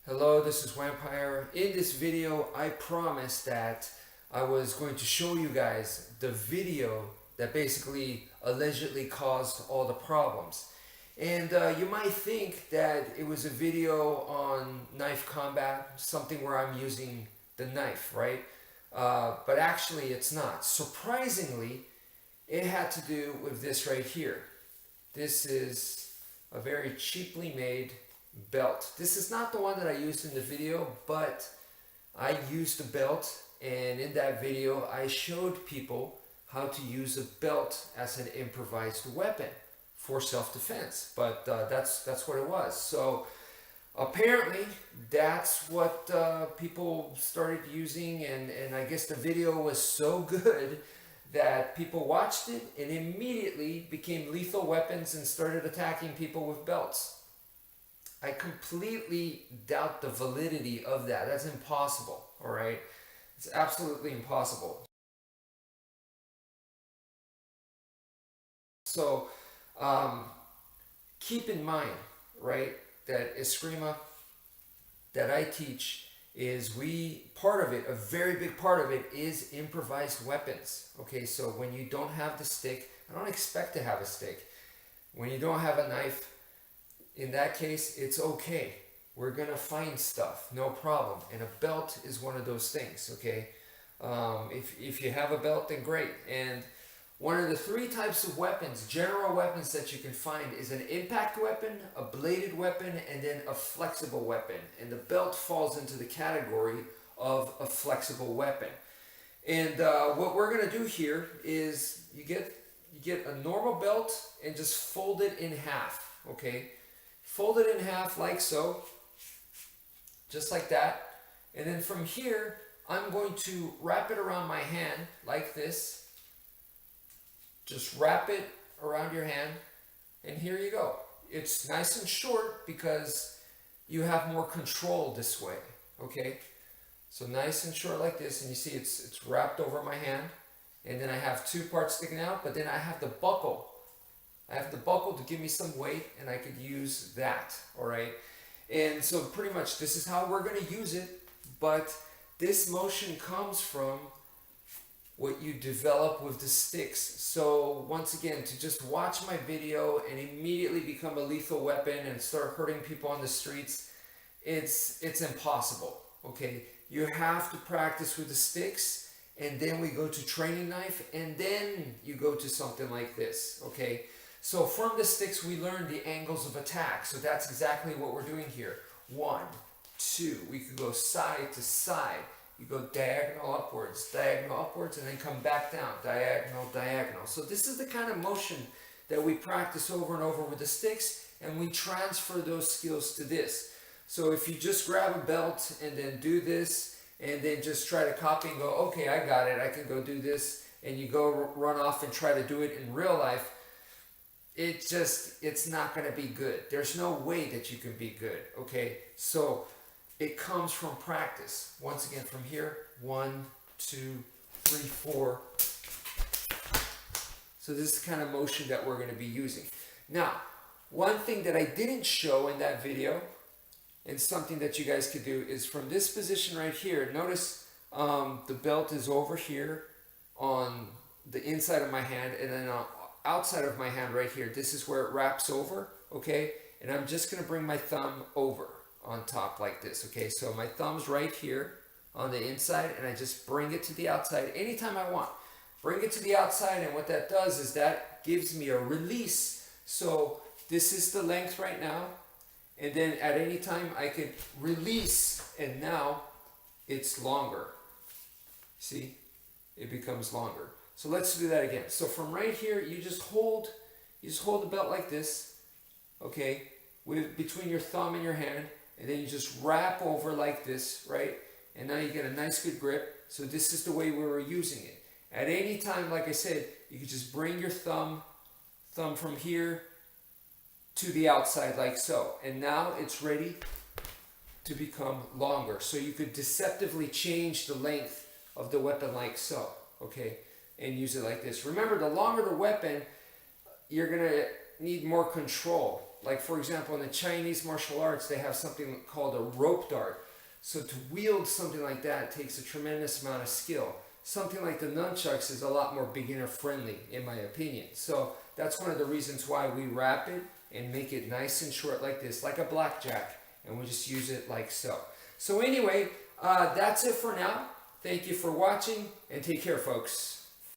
Hello, this is wmpyr. In this video, I promised that I was going to show you guys the video that basically allegedly caused all the problems. And you might think that it was a video on knife combat, something where I'm using the knife, right? But actually it's not. Surprisingly, it had to do with this right here. This is a very cheaply made belt. This is not the one that I used in the video, but I used the belt, and in that video I showed people how to use a belt as an improvised weapon for self-defense. But that's what it was. So apparently that's what people started using, and I guess the video was so good that people watched it and immediately became lethal weapons and started attacking people with belts. I completely doubt the validity of that. That's impossible, all right? It's absolutely impossible. So keep in mind, right, that Eskrima that I teach is part of it, a very big part of it is improvised weapons. Okay, so when you don't have the stick, I don't expect to have a stick. When you don't have a knife, in that case, it's okay. We're gonna find stuff, no problem. And a belt is one of those things, okay? If you have a belt, then great. And one of the three types of weapons, general weapons that you can find, is an impact weapon, a bladed weapon, and then a flexible weapon. And the belt falls into the category of a flexible weapon. And what we're gonna do here is you get a normal belt and just fold it in half, okay? Fold it in half like so, just like that. And then from here, I'm going to wrap it around my hand like this. Just wrap it around your hand, and here you go. It's nice and short because you have more control this way, okay? So nice and short like this, and you see it's wrapped over my hand, and then I have two parts sticking out, but then I have the buckle. I have the buckle to give me some weight, and I could use that, all right? And so pretty much this is how we're going to use it, but this motion comes from what you develop with the sticks. So once again, to just watch my video and immediately become a lethal weapon and start hurting people on the streets, it's impossible, okay? You have to practice with the sticks, and then we go to training knife, and then you go to something like this, okay? So from the sticks, we learn the angles of attack. So that's exactly what we're doing here. 1, 2, we could go side to side. You go diagonal upwards, and then come back down, diagonal, diagonal. So this is the kind of motion that we practice over and over with the sticks, and we transfer those skills to this. So if you just grab a belt and then do this, and then just try to copy and go, okay, I got it, I can go do this, and you go run off and try to do it in real life, it's not going to be good. There's no way that you can be good, okay? So it comes from practice. Once again, from here, 1, 2, 3, 4. So this is the kind of motion that we're going to be using. Now, one thing that I didn't show in that video, and something that you guys could do, is from this position right here. Notice the belt is over here on the inside of my hand, and then outside of my hand right here. This is where it wraps over, okay? And I'm just going to bring my thumb over on top like this, okay? So my thumb's right here on the inside, and I just bring it to the outside anytime I want. Bring it to the outside, and what that does is that gives me a release. So this is the length right now, and then at any time I could release, and now it's longer. See? It becomes longer. So let's do that again. So from right here, you just hold the belt like this, okay, with between your thumb and your hand, and then you just wrap over like this, right? And now you get a nice good grip. So this is the way we were using it. At any time, like I said, you can just bring your thumb from here to the outside like so. And now it's ready to become longer. So you could deceptively change the length of the weapon like so, okay? And use it like this. Remember, the longer the weapon, you're going to need more control. Like for example, in the Chinese martial arts, they have something called a rope dart. So to wield something like that takes a tremendous amount of skill. Something like the nunchucks is a lot more beginner friendly, in my opinion. So that's one of the reasons why we wrap it and make it nice and short like this, like a blackjack, and we just use it like so. So anyway, that's it for now. Thank you for watching, and take care, folks.